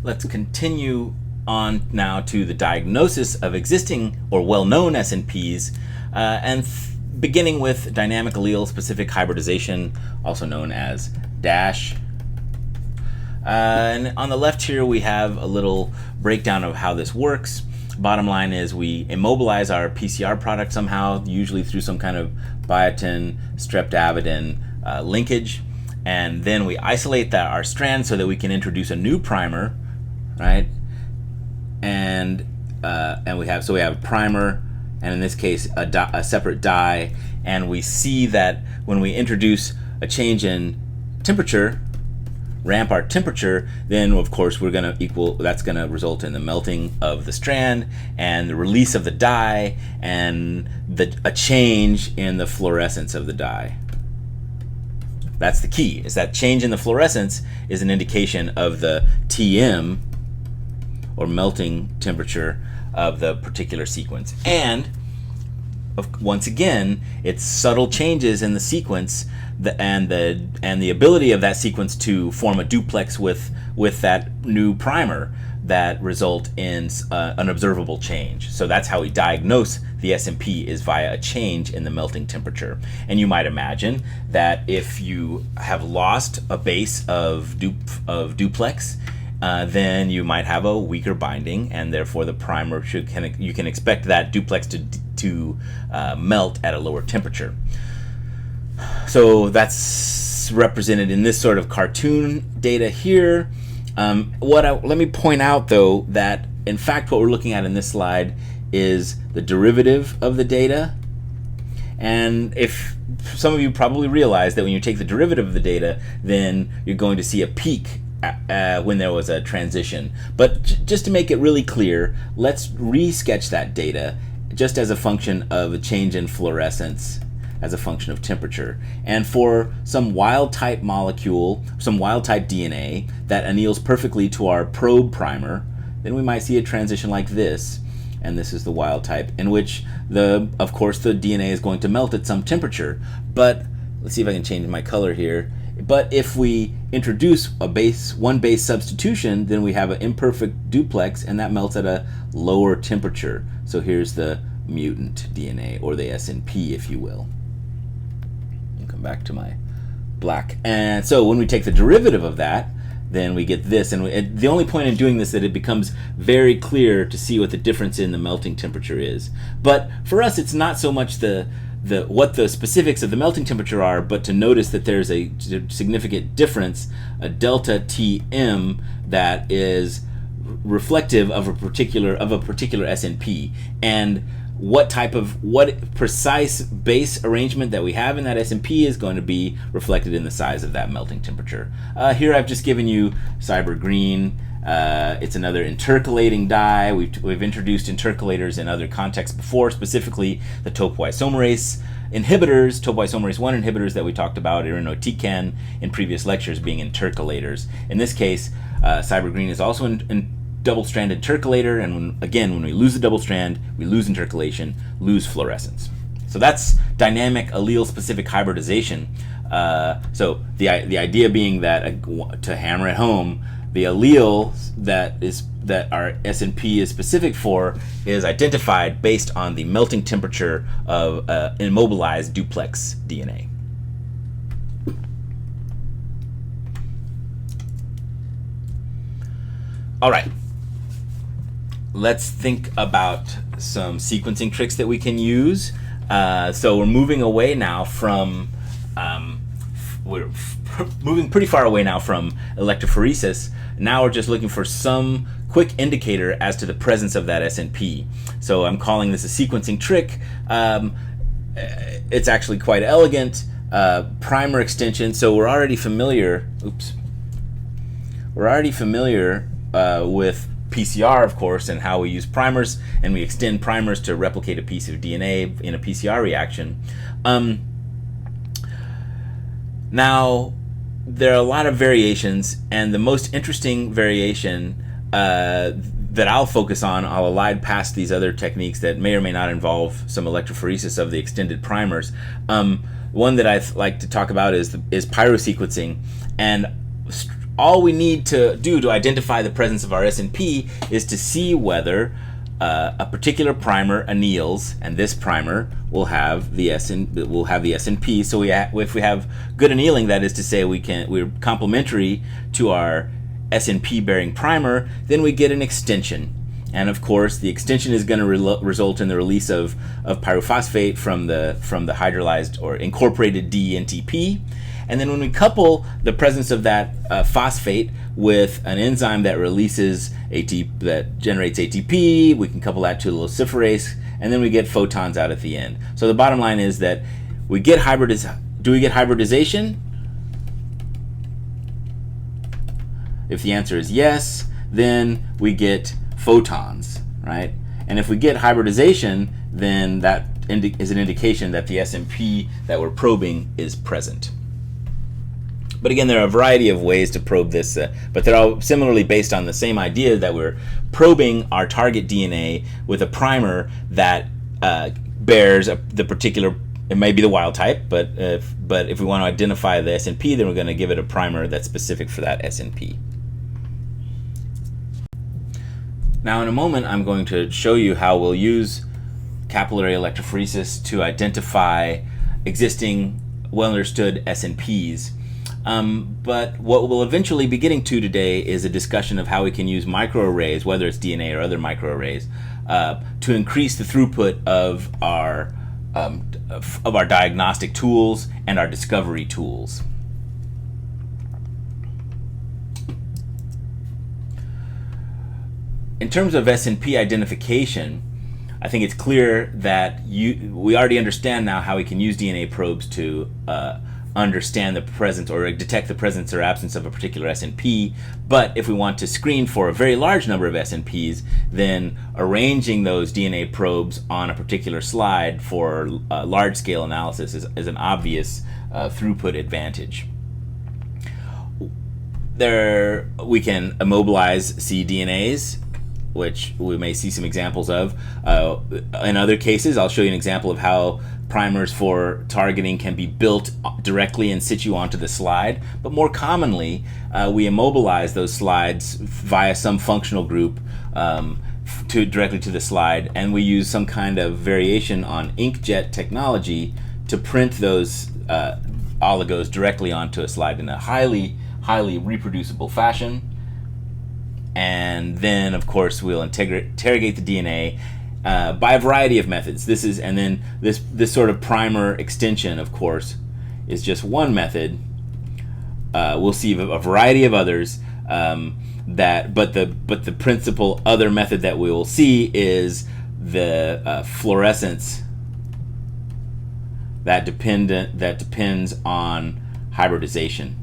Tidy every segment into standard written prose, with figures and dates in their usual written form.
let's continue on now to the diagnosis of existing or well-known SNPs, and beginning with dynamic allele-specific hybridization, also known as DASH. And on the left here, we have a little breakdown of how this works. Bottom line is we immobilize our PCR product somehow, usually through some kind of biotin, streptavidin linkage, and then we isolate our strand so that we can introduce a new primer, right? And we have a primer, and in this case a separate dye, and we see that when we introduce a change in temperature, ramp our temperature, then of course that's going to result in the melting of the strand and the release of the dye and a change in the fluorescence of the dye. That's the key, is that change in the fluorescence is an indication of the TM, or melting temperature, of the particular sequence. And once again, it's subtle changes in the sequence and the ability of that sequence to form a duplex with that new primer that result in an observable change. So that's how we diagnose the SNP, is via a change in the melting temperature. And you might imagine that if you have lost a base of duplex, then you might have a weaker binding, and therefore the primer you can expect that duplex to melt at a lower temperature. So that's represented in this sort of cartoon data here. Let me point out though that in fact what we're looking at in this slide is the derivative of the data. And if some of you probably realize that when you take the derivative of the data, then you're going to see a peak when there was a transition. But just to make it really clear, let's re-sketch that data just as a function of a change in fluorescence as a function of temperature. And for some wild type molecule, some wild type DNA that anneals perfectly to our probe primer, then we might see a transition like this. And this is the wild type, in which of course the DNA is going to melt at some temperature. But let's see if I can change my color here. But if we introduce one base substitution, then we have an imperfect duplex, and that melts at a lower temperature. So here's the mutant DNA, or the SNP, if you will. I'll come back to my black. And so when we take the derivative of that, then we get this. And the only point in doing this is that it becomes very clear to see what the difference in the melting temperature is. But for us, it's not so much what the specifics of the melting temperature are, but to notice that there's a significant difference, a delta Tm, that is reflective of a particular SNP, and what precise base arrangement that we have in that SNP is going to be reflected in the size of that melting temperature. Here I've just given you cyber green. It's another intercalating dye. We've introduced intercalators in other contexts before, specifically the topoisomerase inhibitors, topoisomerase 1 inhibitors that we talked about, irinotecan, in previous lectures, being intercalators. In this case, cyber green is also in double-strand intercalator, and when we lose the double strand, we lose intercalation, lose fluorescence. So that's dynamic allele-specific hybridization. So the idea being that, to hammer it home, the allele that our SNP is specific for is identified based on the melting temperature of immobilized duplex DNA. All right. Let's think about some sequencing tricks that we can use. So we're moving away now from moving pretty far away now from electrophoresis. Now we're just looking for some quick indicator as to the presence of that SNP. So I'm calling this a sequencing trick. It's actually quite elegant. Primer extension. So we're already familiar. We're already familiar with PCR, of course, and how we use primers, and we extend primers to replicate a piece of DNA in a PCR reaction. Now, there are a lot of variations, and the most interesting variation that I'll focus on, I'll elide past these other techniques that may or may not involve some electrophoresis of the extended primers. One that I'd like to talk about is pyrosequencing, and all we need to do to identify the presence of our SNP is to see whether a particular primer anneals, and this primer will have the SNP. So if we have good annealing, that is to say we're complementary to our SNP bearing primer, then we get an extension. And of course, the extension is going to result in the release of pyrophosphate from the hydrolyzed or incorporated DNTP. And then when we couple the presence of that phosphate with an enzyme that releases that generates ATP, we can couple that to a luciferase, and then we get photons out at the end. So the bottom line is that we get do we get hybridization? If the answer is yes, then we get photons, right? And if we get hybridization, then that is an indication that the SNP that we're probing is present. But again, there are a variety of ways to probe this, but they're all similarly based on the same idea that we're probing our target DNA with a primer that bears the particular, it may be the wild type, but if we want to identify the SNP, then we're going to give it a primer that's specific for that SNP. Now in a moment, I'm going to show you how we'll use capillary electrophoresis to identify existing well-understood SNPs. But what we'll eventually be getting to today is a discussion of how we can use microarrays, whether it's DNA or other microarrays, to increase the throughput of our diagnostic tools and our discovery tools. In terms of SNP identification, I think it's clear that we already understand now how we can use DNA probes to understand the presence or detect the presence or absence of a particular SNP. But if we want to screen for a very large number of SNPs, then arranging those DNA probes on a particular slide for large-scale analysis is an obvious throughput advantage. We can immobilize cDNAs, which we may see some examples of. In other cases, I'll show you an example of how primers for targeting can be built directly in situ onto the slide. But more commonly, we immobilize those slides via some functional group directly to the slide, and we use some kind of variation on inkjet technology to print those oligos directly onto a slide in a highly reproducible fashion. And then, of course, we'll interrogate the DNA by a variety of methods. This sort of primer extension, of course, is just one method. We'll see a variety of others. But the principal other method that we will see is the fluorescence that depends on hybridization.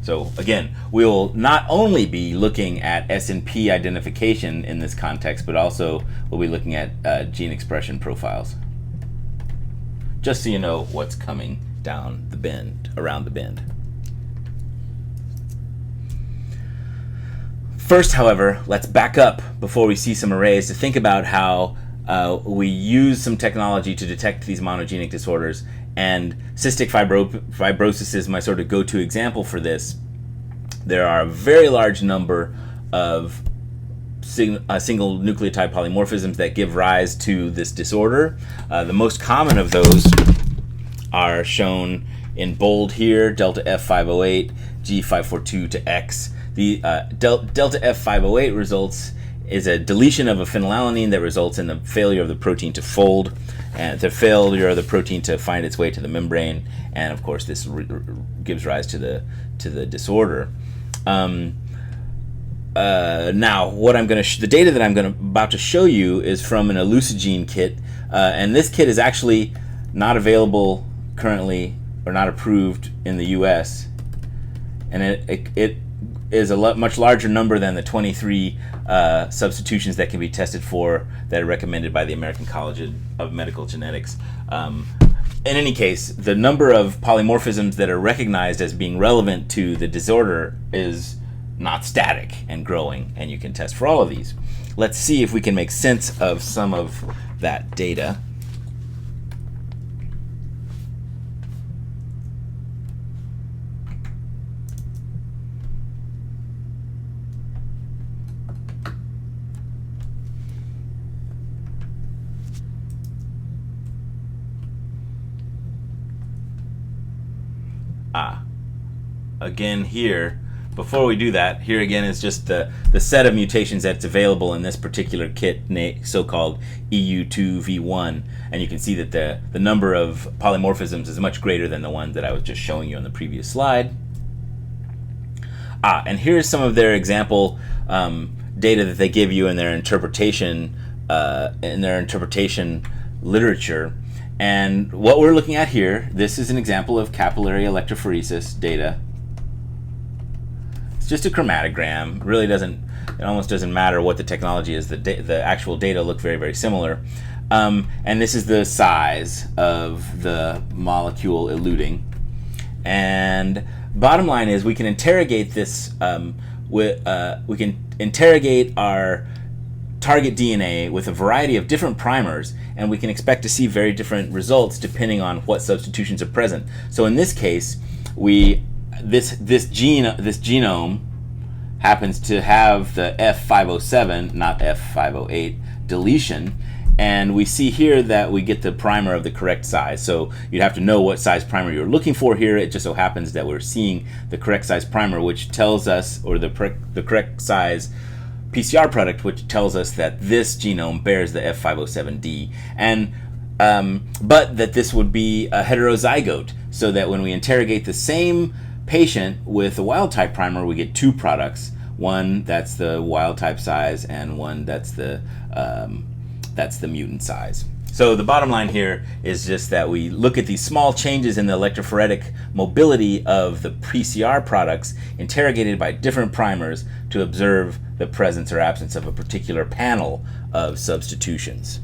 So again, we will not only be looking at SNP identification in this context, but also we'll be looking at gene expression profiles. Just so you know what's coming down the bend, around the bend. First, however, let's back up before we see some arrays to think about how we use some technology to detect these monogenic disorders. And cystic fibrosis is my sort of go-to example for this. There are a very large number of single nucleotide polymorphisms that give rise to this disorder. The most common of those are shown in bold here: delta F508, G542 to X. The delta F508 is a deletion of a phenylalanine that results in the failure of the protein to fold, and the failure of the protein to find its way to the membrane, and of course this gives rise to the disorder. Now, what I'm going to the data that I'm about to show you is from an Elucigene kit, and this kit is actually not available currently or not approved in the U.S. and it is a much larger number than the 23 substitutions that can be tested for that are recommended by the American College of Medical Genetics. In any case, the number of polymorphisms that are recognized as being relevant to the disorder is not static and growing, and you can test for all of these. Let's see if we can make sense of some of that data. Again here, before we do that, here again is just the set of mutations that's available in this particular kit, so-called EU2V1, and you can see that the number of polymorphisms is much greater than the one that I was just showing you on the previous slide. And here's some of their example data that they give you in their interpretation literature. And what we're looking at here, this is an example of capillary electrophoresis data. It's just a chromatogram. It almost doesn't matter what the technology is. The actual data look very, very similar. And this is the size of the molecule eluting. And bottom line is we can interrogate this. We can interrogate our target DNA with a variety of different primers, and we can expect to see very different results depending on what substitutions are present. So in this case, this genome happens to have the F507, not F508 deletion, and we see here that we get the primer of the correct size. So you'd have to know what size primer you're looking for here. It just so happens that we're seeing the correct size primer, which tells us, or the correct size PCR product, which tells us that this genome bears the F507D, and but that this would be a heterozygote, so that when we interrogate the same patient with a wild type primer, we get two products. One that's the wild type size, and one that's the mutant size. So the bottom line here is just that we look at these small changes in the electrophoretic mobility of the PCR products interrogated by different primers to observe the presence or absence of a particular panel of substitutions.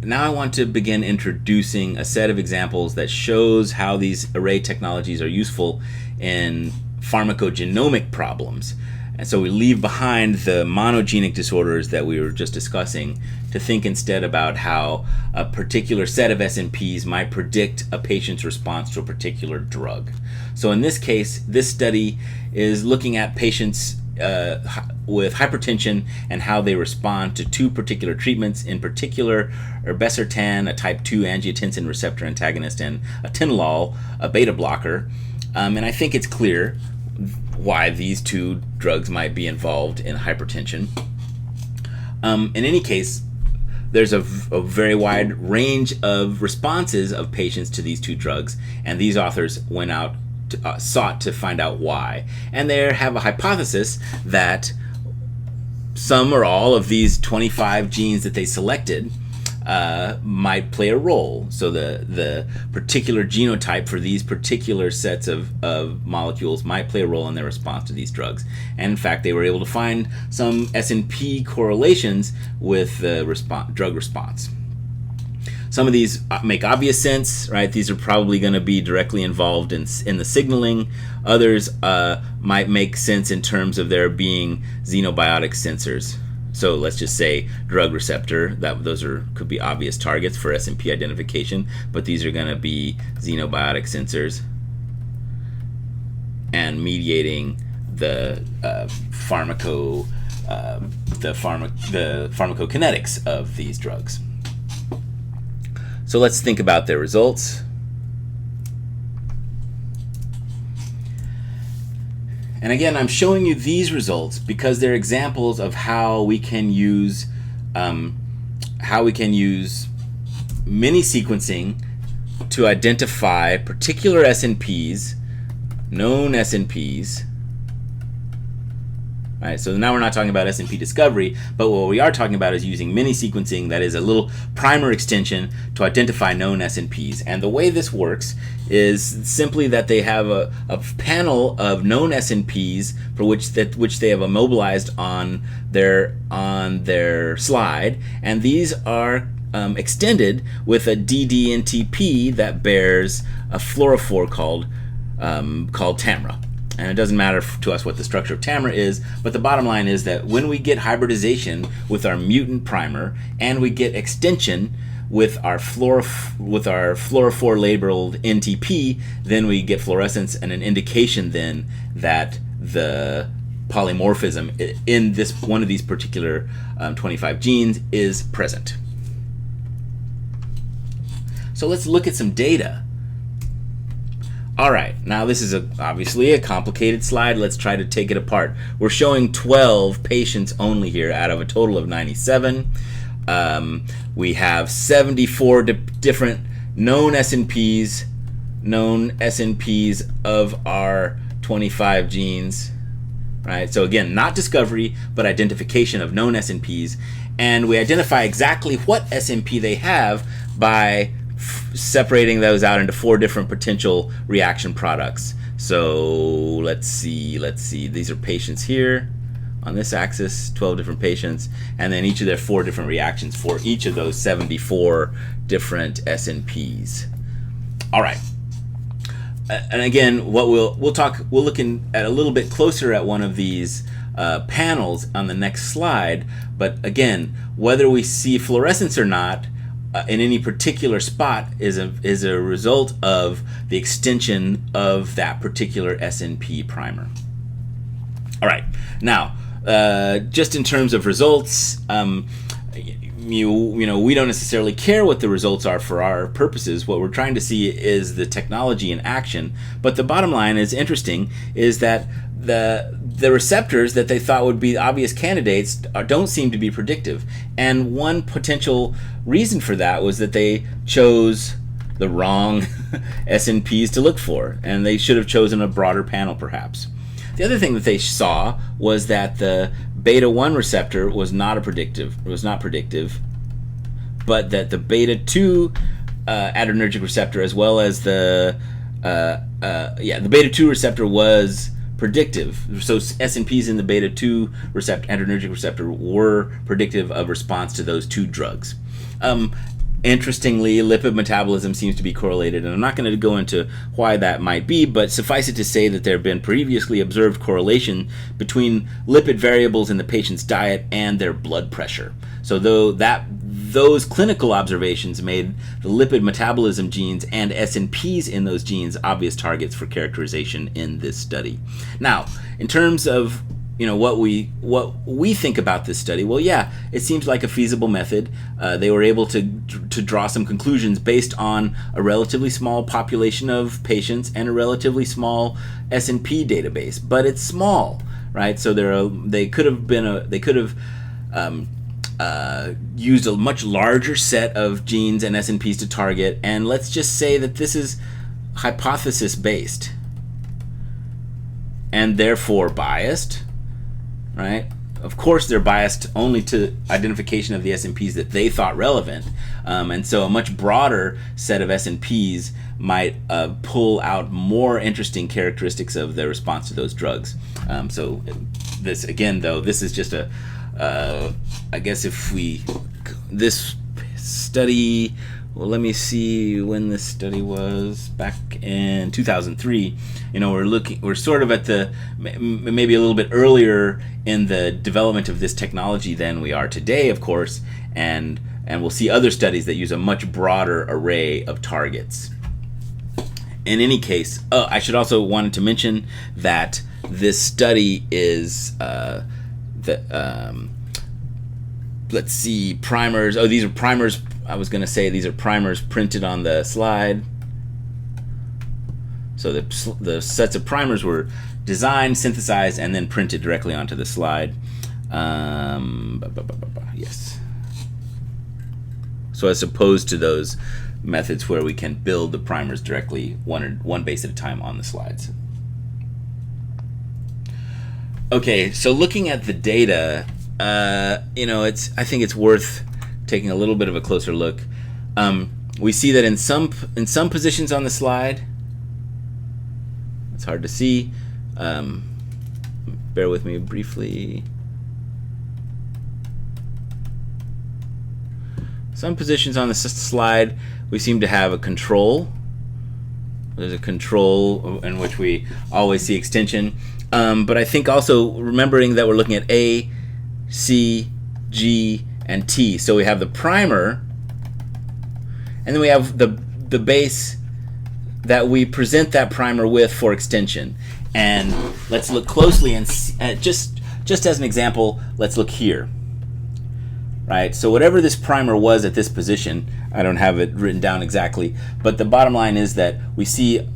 Now I want to begin introducing a set of examples that shows how these array technologies are useful in pharmacogenomic problems. And so we leave behind the monogenic disorders that we were just discussing to think instead about how a particular set of SNPs might predict a patient's response to a particular drug. So in this case, this study is looking at patients with hypertension and how they respond to two particular treatments, in particular irbesartan, a type 2 angiotensin receptor antagonist, and atenolol, a beta blocker. And I think it's clear why these two drugs might be involved in hypertension. In any case, there's a very wide range of responses of patients to these two drugs, and these authors went out sought to find out why. And they have a hypothesis that some or all of these 25 genes that they selected might play a role. So the particular genotype for these particular sets of molecules might play a role in their response to these drugs. And in fact, they were able to find some SNP correlations with the drug response. Some of these make obvious sense, right? These are probably going to be directly involved in the signaling. Others might make sense in terms of there being xenobiotic sensors. So let's just say drug receptor, those could be obvious targets for SNP identification, but these are going to be xenobiotic sensors and mediating the pharmacokinetics of these drugs. So let's think about their results. And again, I'm showing you these results because they're examples of how we can use mini sequencing to identify particular SNPs, known SNPs. All right, so now we're not talking about SNP discovery, but what we are talking about is using mini sequencing, that is a little primer extension to identify known SNPs. And the way this works is simply that they have a panel of known SNPs for which they have immobilized on their slide, and these are extended with a DDNTP that bears a fluorophore called TAMRA. And it doesn't matter to us what the structure of TAMRA is, but the bottom line is that when we get hybridization with our mutant primer and we get extension with our fluorophore labeled NTP, then we get fluorescence and an indication then that the polymorphism in this one of these particular 25 genes is present. So let's look at some data. All right, now this is obviously a complicated slide. Let's try to take it apart. We're showing 12 patients only here out of a total of 97. We have 74 different known SNPs of our 25 genes, right? So again, not discovery, but identification of known SNPs. And we identify exactly what SNP they have by separating those out into 4 different potential reaction products. So let's see. These are patients here on this axis, 12 different patients, and then each of their 4 different reactions for each of those 74 different SNPs. All right. And again, what we'll look at a little bit closer at one of these panels on the next slide. But again, whether we see fluorescence or not in any particular spot is a result of the extension of that particular SNP primer. All right, now just in terms of results, you know, we don't necessarily care what the results are for our purposes. What we're trying to see is the technology in action. But the bottom line is interesting is that the receptors that they thought would be obvious candidates don't seem to be predictive. And one potential reason for that was that they chose the wrong SNPs to look for, and they should have chosen a broader panel perhaps. The other thing that they saw was that the beta-1 receptor was not predictive, but that the beta-2 adrenergic receptor, as well as the beta-2 receptor was predictive. So SNPs in the beta-2 receptor, adrenergic receptor, were predictive of response to those 2 drugs. Interestingly, lipid metabolism seems to be correlated, and I'm not going to go into why that might be, but suffice it to say that there have been previously observed correlation between lipid variables in the patient's diet and their blood pressure. So those clinical observations made the lipid metabolism genes and SNPs in those genes obvious targets for characterization in this study. Now, in terms of what we think about this study, well, yeah, it seems like a feasible method. They were able to draw some conclusions based on a relatively small population of patients and a relatively small SNP database, but it's small, right? So they could have used a much larger set of genes and SNPs to target, and let's just say that this is hypothesis based and therefore biased. Right? Of course, they're biased only to identification of the SNPs that they thought relevant, and so a much broader set of SNPs might pull out more interesting characteristics of the response to those drugs. So this, again, though, this is just I guess this study. Well, let me see when this study was, back in 2003. We're sort of at maybe a little bit earlier in the development of this technology than we are today, of course, and we'll see other studies that use a much broader array of targets. In any case, I should also wanted to mention that this study is let's see, primers. Oh, these are primers. I was going to say these are primers printed on the slide. So the sets of primers were designed, synthesized, and then printed directly onto the slide. Yes. So as opposed to those methods where we can build the primers directly one base at a time on the slides. Okay, so looking at the data, I think it's worth taking a little bit of a closer look. We see that in some positions on the slide, it's hard to see. Bear with me briefly. Some positions on the slide, we seem to have a control. There's a control in which we always see extension. But I think also remembering that we're looking at A, C, G, and T. So we have the primer, and then we have the base that we present that primer with for extension. And let's look closely and just as an example, let's look here. Right, so whatever this primer was at this position, I don't have it written down exactly, but the bottom line is that we see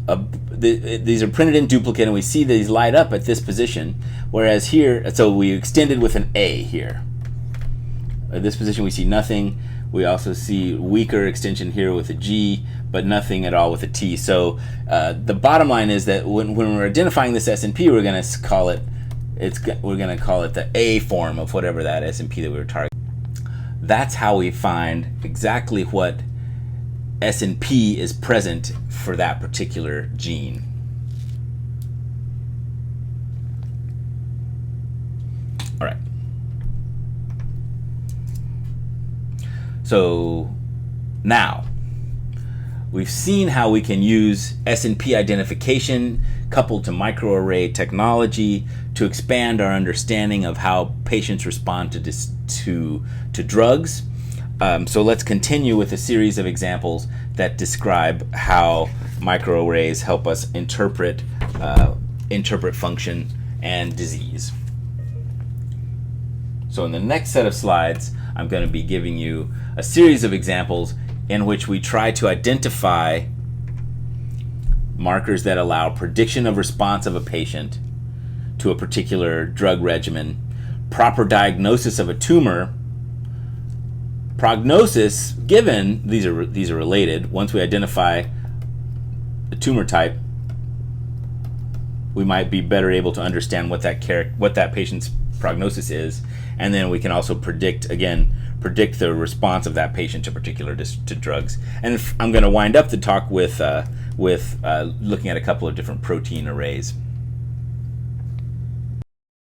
these are printed in duplicate, and we see these light up at this position, whereas here, so we extended with an A here. At this position we see nothing. We also see weaker extension here with a G, but nothing at all with a T. So the bottom line is that when we're identifying this SNP, we're going to call it the A form of whatever that SNP that we were targeting. That's how we find exactly what SNP is present for that particular gene. All right. So now we've seen how we can use SNP identification coupled to microarray technology to expand our understanding of how patients respond to drugs. So let's continue with a series of examples that describe how microarrays help us interpret function and disease. So in the next set of slides, I'm going to be giving you a series of examples in which we try to identify markers that allow prediction of response of a patient to a particular drug regimen, proper diagnosis of a tumor, prognosis given, these are related. Once we identify the tumor type, we might be better able to understand what that patient's prognosis is, and then we can also predict the response of that patient to drugs. And I'm going to wind up the talk with looking at a couple of different protein arrays.